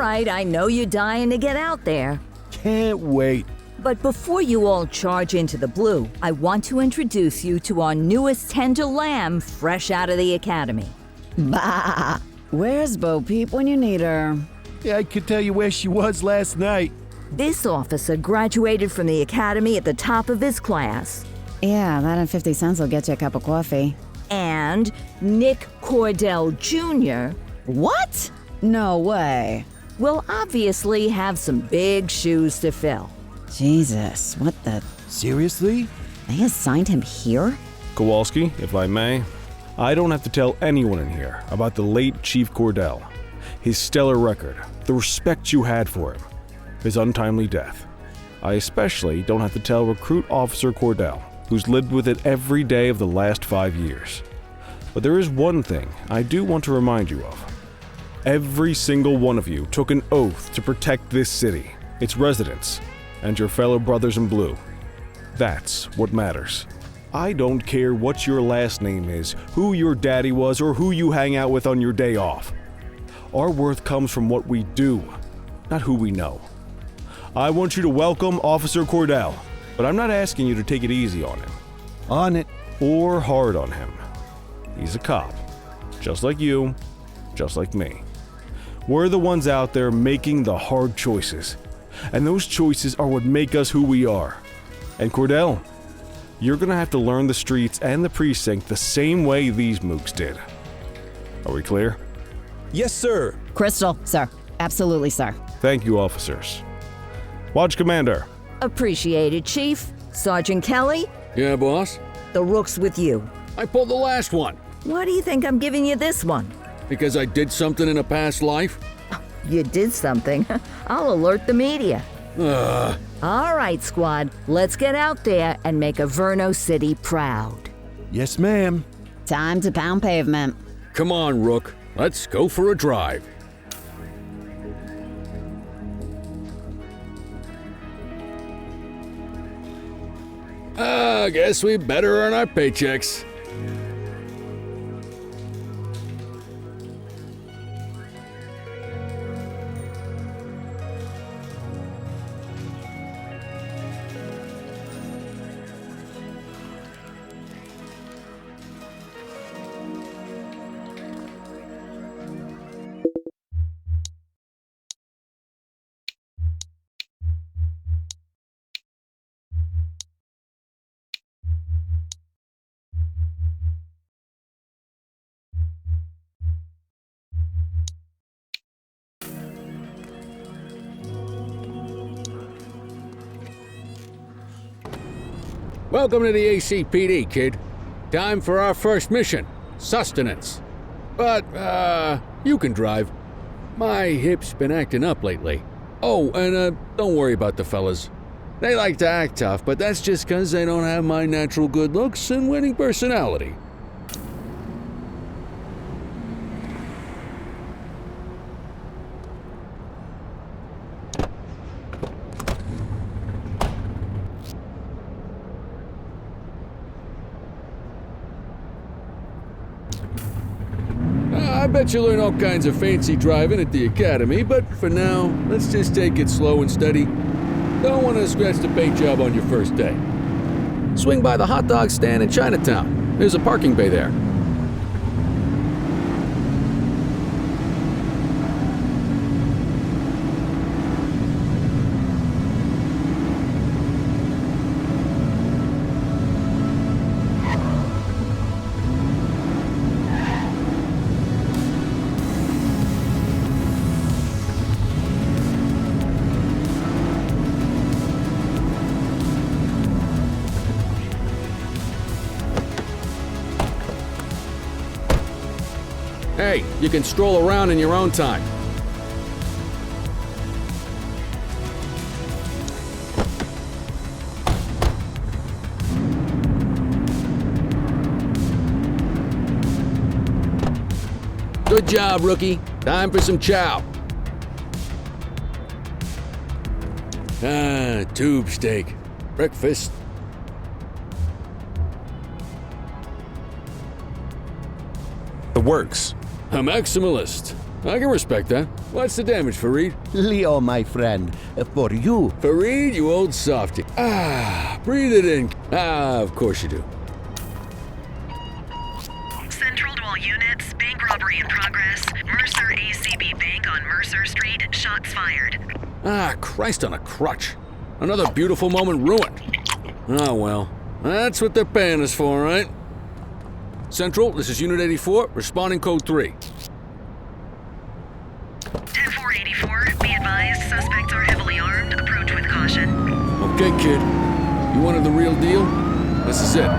Right, I know you're dying to get out there. Can't wait. But before you all charge into the blue, I want to introduce you to our newest tender lamb fresh out of the academy. Bah! Where's Bo Peep when you need her? Yeah, I could tell you where she was last night. This officer graduated from the academy at the top of his class. Yeah, that and 50 cents will get you a cup of coffee. And Nick Cordell Jr. What? No way. will obviously have some big shoes to fill. Jesus, what the... Seriously? They assigned him here? Kowalski, if I may, I don't have to tell anyone in here about the late Chief Cordell, his stellar record, the respect you had for him, his untimely death. I especially don't have to tell Recruit Officer Cordell, who's lived with it every day of the last 5 years. But there is one thing I do want to remind you of. Every single one of you took an oath to protect this city, its residents, and your fellow brothers in blue. That's what matters. I don't care what your last name is, who your daddy was, or who you hang out with on your day off. Our worth comes from what we do, not who we know. I want you to welcome Officer Cordell, but I'm not asking you to take it easy on him. On it. Or hard on him. He's a cop, just like you, just like me. We're the ones out there making the hard choices, and those choices are what make us who we are. And Cordell, you're gonna have to learn the streets and the precinct the same way these mooks did. Are we clear? Yes, sir. Crystal, sir. Absolutely, sir. Thank you, officers. Watch Commander. Appreciated, Chief. Sergeant Kelly, Yeah, boss? the rook's with you. I pulled the last one. Why do you think I'm giving you this one? Because I did something in a past life? You did something. I'll alert the media. Ugh. All right, squad, let's get out there and make Averno City proud. Yes, ma'am. Time to pound pavement. Come on, Rook. Let's go for a drive. I guess we better earn our paychecks. Welcome to the ACPD, kid. Time for our first mission, sustenance. But, you can drive. My hip's been acting up lately. Oh, and, don't worry about the fellas. They like to act tough, but that's just 'cause they don't have my natural good looks and winning personality. I bet you learn all kinds of fancy driving at the academy, but for now, let's just take it slow and steady. Don't want to scratch the paint job on your first day. Swing by the hot dog stand in Chinatown. There's a parking bay there. Hey, you can stroll around in your own time. Good job, rookie. Time for some chow. Tube steak. Breakfast. The works. A maximalist. I can respect that. What's the damage, Fareed? Leo, my friend, for you. Fareed, you old softy. Breathe it in. Of course you do. Central to all units, bank robbery in progress. Mercer ACB Bank on Mercer Street, shots fired. Christ on a crutch. Another beautiful moment ruined. Oh well, that's what they're paying us for, right? Central, this is Unit 84, responding code 3. 10-484, be advised, suspects are heavily armed, approach with caution. Okay, kid. You wanted the real deal? This is it.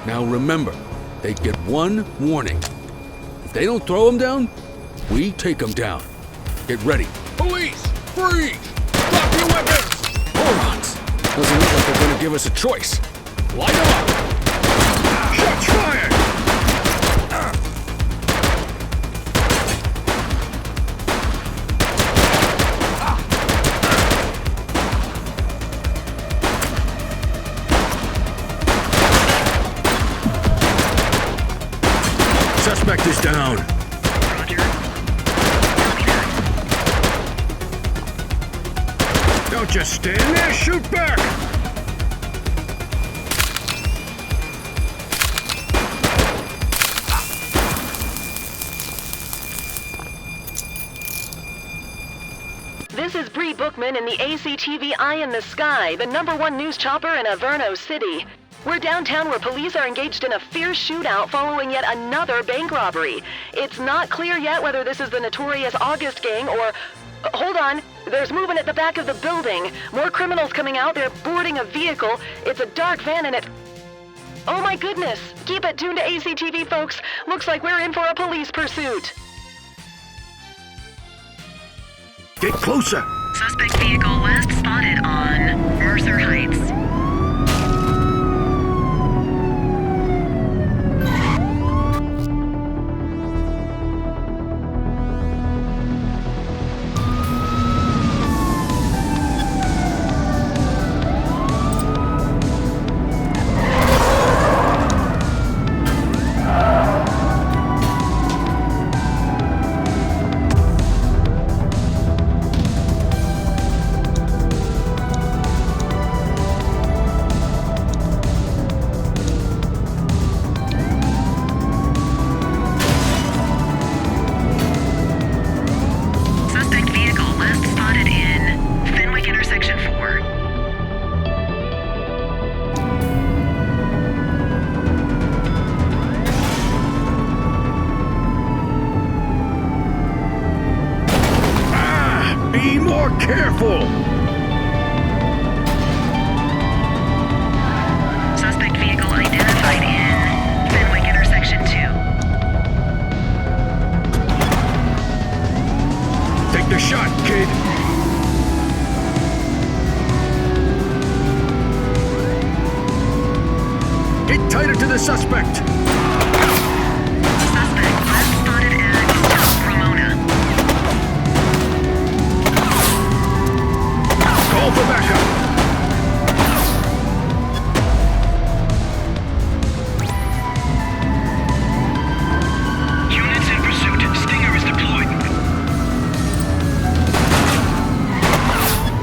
Now remember, they get one warning. If they don't throw them down, we take them down. Get ready. Police! Freeze! Drop your weapons! Morons! Doesn't look like they're gonna give us a choice. Light them up! Shots fired! Suspect is down. Roger. Copy that. Don't just stand there, shoot back! This is Bree Bookman in the ACTV Eye in the Sky, the #1 news chopper in Averno City. We're downtown where police are engaged in a fierce shootout following yet another bank robbery. It's not clear yet whether this is the notorious August gang or... Hold on. There's movement at the back of the building. More criminals coming out. They're boarding a vehicle. It's a dark van and it... Oh my goodness. Keep it tuned to ACTV, folks. Looks like we're in for a police pursuit. Get closer! Suspect vehicle last spotted on Mercer Heights. Be more careful! Suspect vehicle identified in Fenwick intersection 2. Take the shot, kid! Get tighter to the suspect! Suspect last spotted at Ramona. Call for backup! Units in pursuit. Stinger is deployed.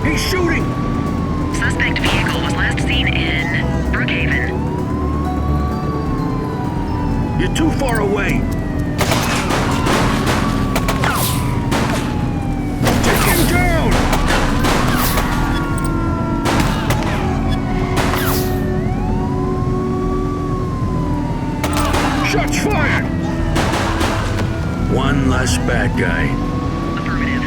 He's shooting! Suspect vehicle was last seen in Brookhaven. You're too far away! Take him down! Shots fired! One less bad guy. Affirmative.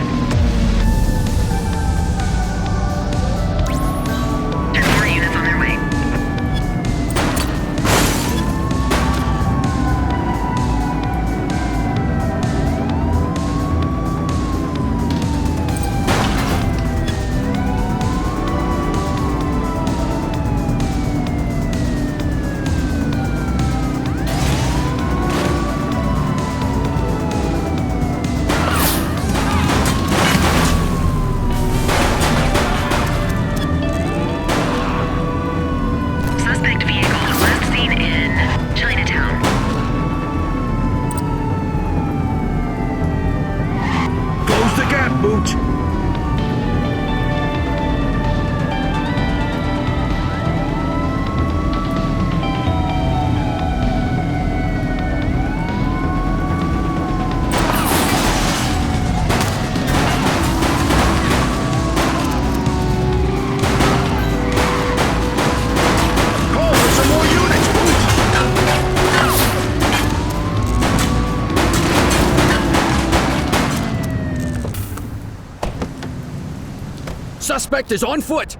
Suspect is on foot!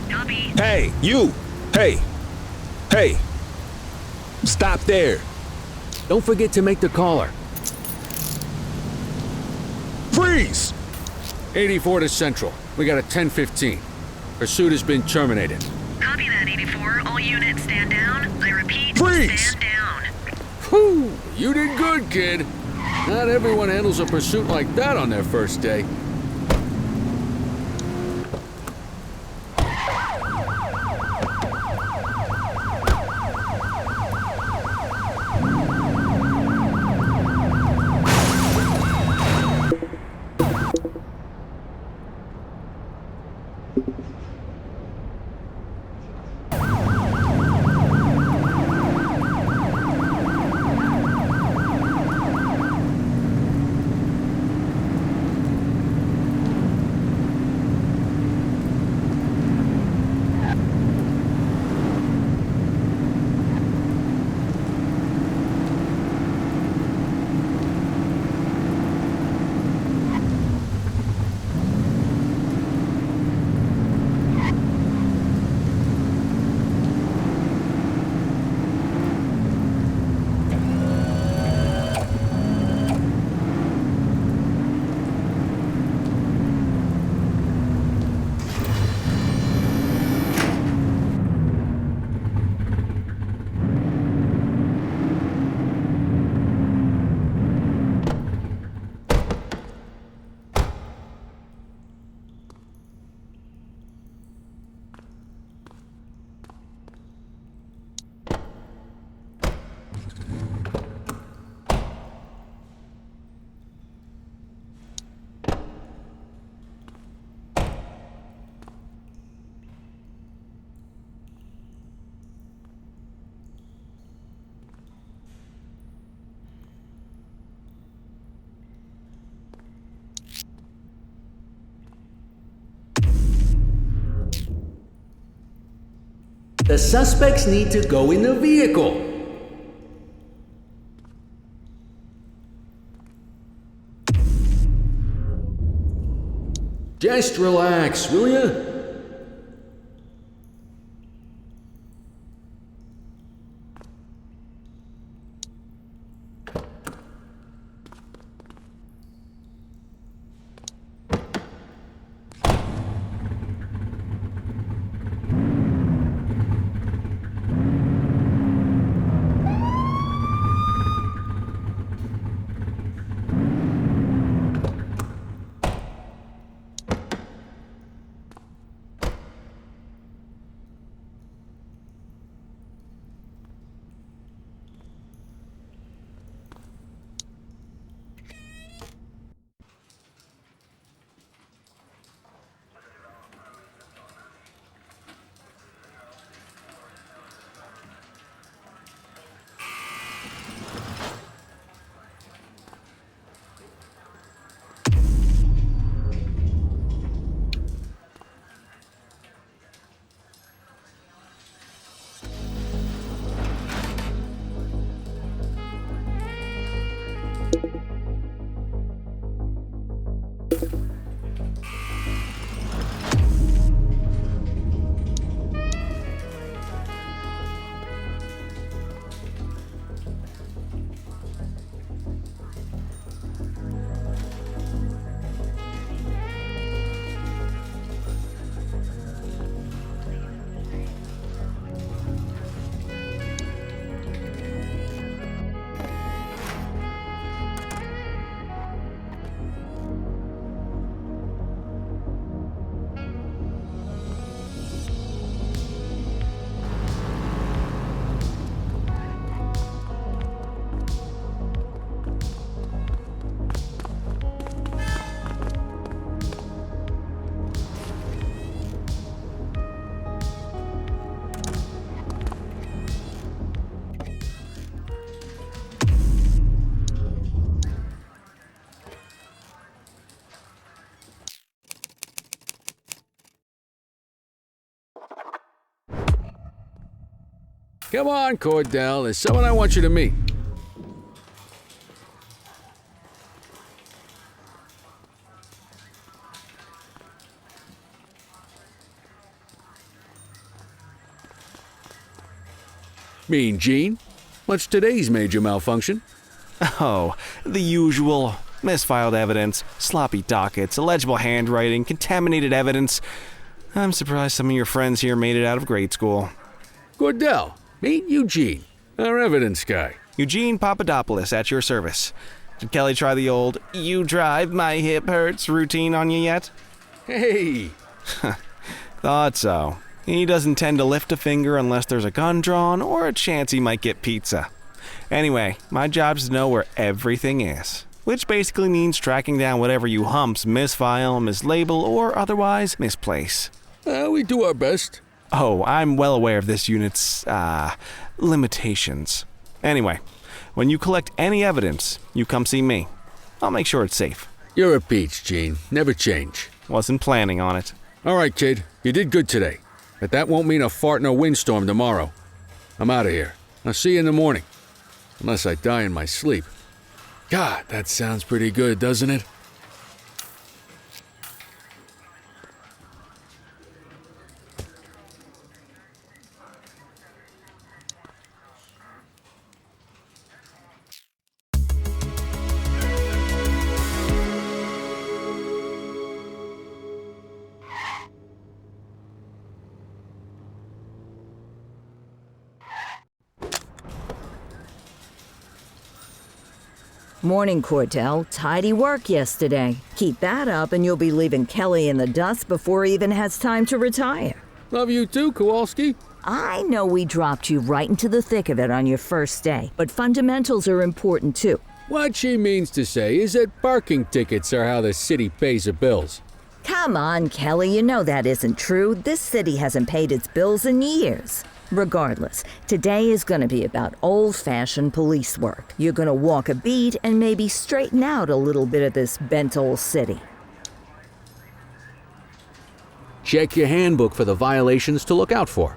Copy. Hey, you! Hey! Hey! Stop there! Don't forget to make the caller. Freeze! 84 to Central. We got a 10:15. Pursuit has been terminated. Copy that, 84. All units stand down. I repeat, Freeze! stand down. Whew! You did good, kid. Not everyone handles a pursuit like that on their first day. The suspects need to go in the vehicle. Just relax, will ya? Come on, Cordell. There's someone I want you to meet. mean, Gene? What's today's major malfunction? Oh, the usual. Misfiled evidence, sloppy dockets, illegible handwriting, contaminated evidence. I'm surprised some of your friends here made it out of grade school. Cordell, meet Eugene, our evidence guy. Eugene Papadopoulos at your service. Did Kelly try the old "you drive, my hip hurts" routine on you yet? Hey! Thought so. He doesn't tend to lift a finger unless there's a gun drawn or a chance he might get pizza. Anyway, my job's to know where everything is, which basically means tracking down whatever you humps misfile, mislabel, or otherwise misplace. We do our best. Oh, I'm well aware of this unit's, limitations. Anyway, when you collect any evidence, you come see me. I'll make sure it's safe. You're a peach, Gene. Never change. Wasn't planning on it. All right, kid. You did good today. But that won't mean a fart in a windstorm tomorrow. I'm out of here. I'll see you in the morning. Unless I die in my sleep. God, that sounds pretty good, doesn't it? Morning, Cordell. Tidy work yesterday. Keep that up and you'll be leaving Kelly in the dust before he even has time to retire. Love you too, Kowalski. I know we dropped you right into the thick of it on your first day, but fundamentals are important too. What she means to say is that parking tickets are how the city pays the bills. Come on, Kelly, you know that isn't true. This city hasn't paid its bills in years. Regardless, today is going to be about old-fashioned police work. You're going to walk a beat and maybe straighten out a little bit of this bent old city. Check your handbook for the violations to look out for.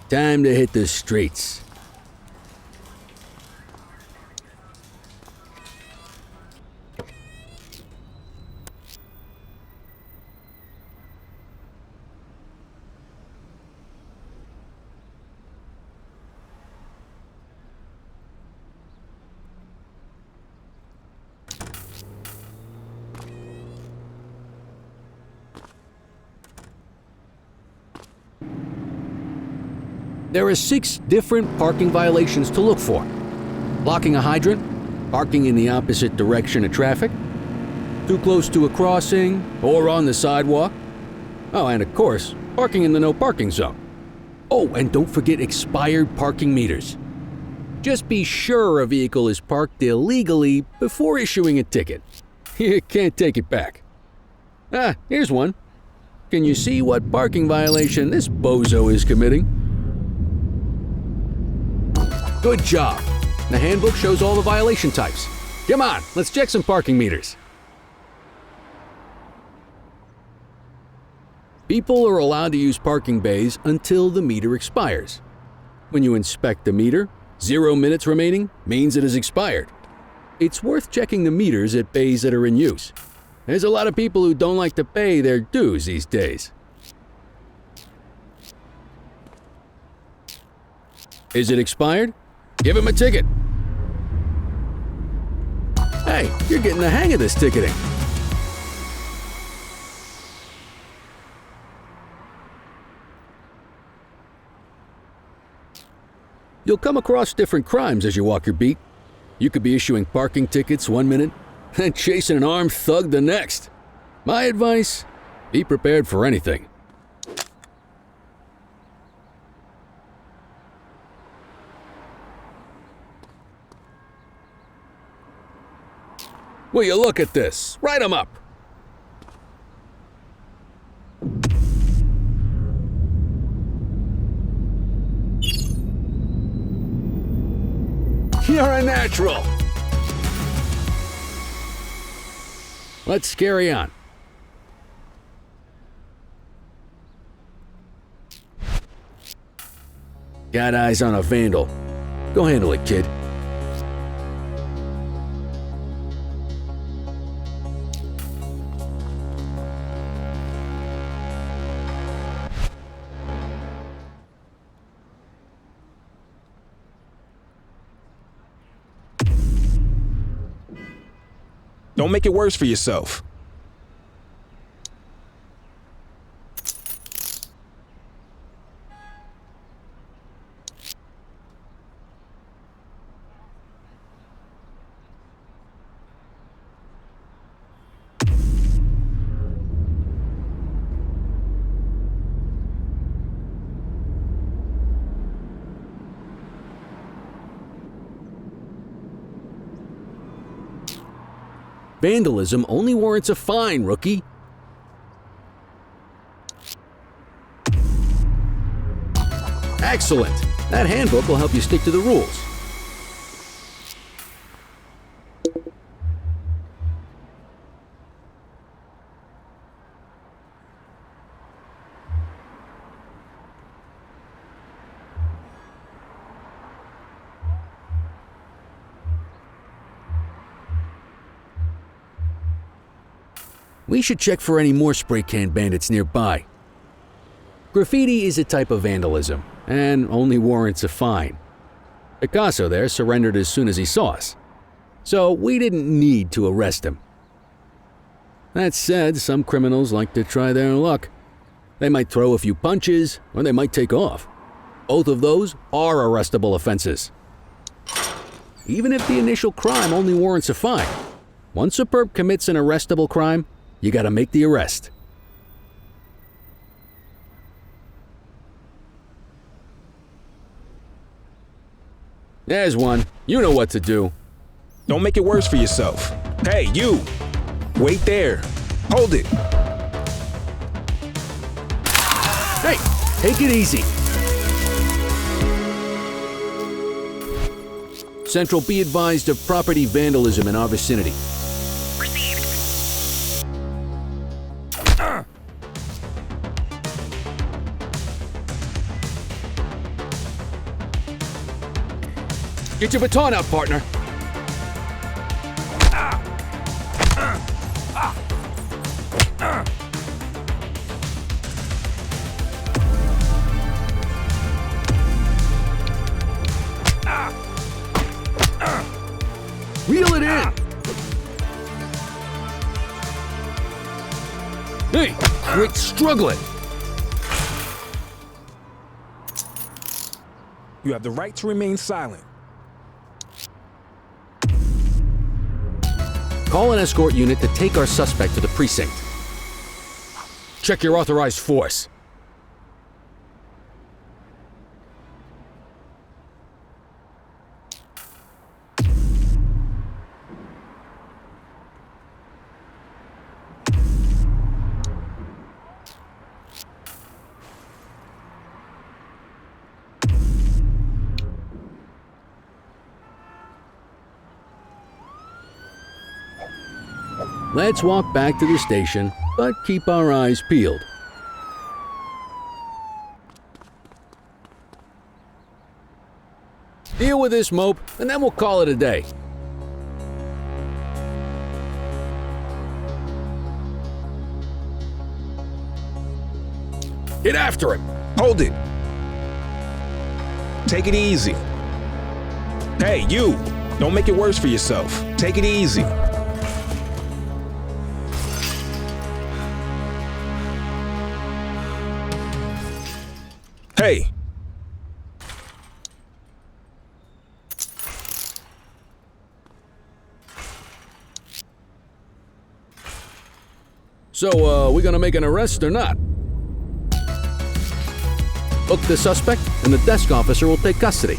Time to hit the streets. There are 6 different parking violations to look for. Blocking a hydrant, parking in the opposite direction of traffic, too close to a crossing or on the sidewalk. Oh, and of course, parking in the no parking zone. Oh, and don't forget expired parking meters. Just be sure a vehicle is parked illegally before issuing a ticket. You can't take it back. Ah, here's one. Can you see what parking violation this bozo is committing? Good job. The handbook shows all the violation types. Come on, let's check some parking meters. People are allowed to use parking bays until the meter expires. When you inspect the meter, 0 minutes remaining means it has expired. It's worth checking the meters at bays that are in use. There's a lot of people who don't like to pay their dues these days. Is it expired? Give him a ticket. Hey, you're getting the hang of this ticketing. You'll come across different crimes as you walk your beat. You could be issuing parking tickets 1 minute and chasing an armed thug the next. My advice? Be prepared for anything. Will you look at this? Write 'em up. You're a natural. Let's carry on. Got eyes on a vandal. Go handle it, kid. Don't make it worse for yourself. Vandalism only warrants a fine, rookie. Excellent. That handbook will help you stick to the rules. We should check for any more spray can bandits nearby. Graffiti is a type of vandalism, and only warrants a fine. Picasso there surrendered as soon as he saw us, so we didn't need to arrest him. That said, some criminals like to try their luck. They might throw a few punches, or they might take off. Both of those are arrestable offenses. Even if the initial crime only warrants a fine, once a perp commits an arrestable crime, you gotta make the arrest. There's one. You know what to do. Don't make it worse for yourself. Hey, you! Wait there. Hold it. Hey, take it easy. Central, be advised of property vandalism in our vicinity. Received. Get your baton out, partner. Reel it in. Hey, quit struggling. You have the right to remain silent. Call an escort unit to take our suspect to the precinct. Check your authorized force. Let's walk back to the station, but keep our eyes peeled. Deal with this mope, and then we'll call it a day. Get after him! Hold it. Take it easy. Hey, you! Don't make it worse for yourself. Take it easy. Hey! So, we gonna make an arrest or not? Book the suspect, and the desk officer will take custody.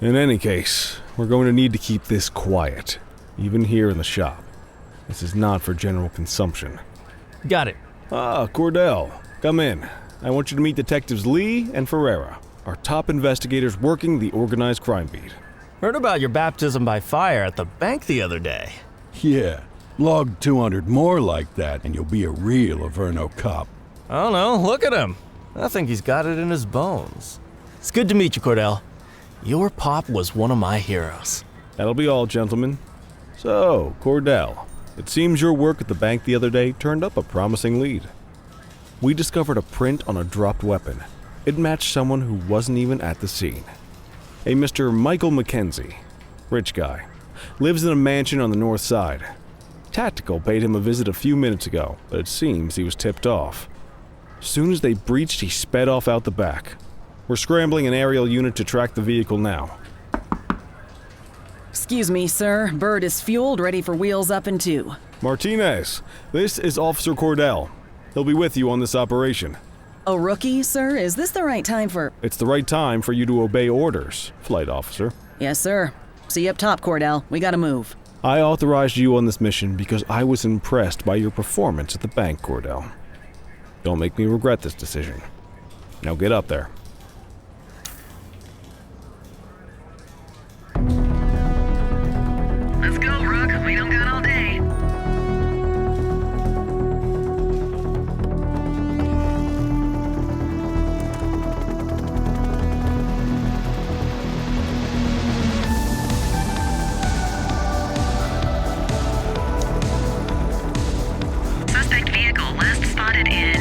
In any case, we're going to need to keep this quiet, even here in the shop. This is not for general consumption. Got it. Ah, Cordell, come in. I want you to meet Detectives Lee and Ferreira, our top investigators working the organized crime beat. Heard about your baptism by fire at the bank the other day. Yeah, log 200 more like that and you'll be a real Averno cop. I don't know, look at him. I think he's got it in his bones. It's good to meet you, Cordell. Your pop was one of my heroes. That'll be all, gentlemen. So, Cordell, it seems your work at the bank the other day turned up a promising lead. We discovered a print on a dropped weapon. It matched someone who wasn't even at the scene. A Mr. Michael McKenzie, rich guy, lives in a mansion on the north side. Tactical paid him a visit a few minutes ago, but it seems he was tipped off. Soon as they breached, he sped off out the back. We're scrambling an aerial unit to track the vehicle now. Excuse me, sir. Bird is fueled, ready for wheels up in 2. Martinez, this is Officer Cordell. He'll be with you on this operation. A rookie, sir? Is this the right time for... It's the right time for you to obey orders, Flight Officer. Yes, sir. See you up top, Cordell. We gotta move. I authorized you on this mission because I was impressed by your performance at the bank, Cordell. Don't make me regret this decision. Now get up there. Let's go, Rook. We don't got all day. Suspect vehicle last spotted in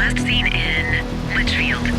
Last seen in Litchfield.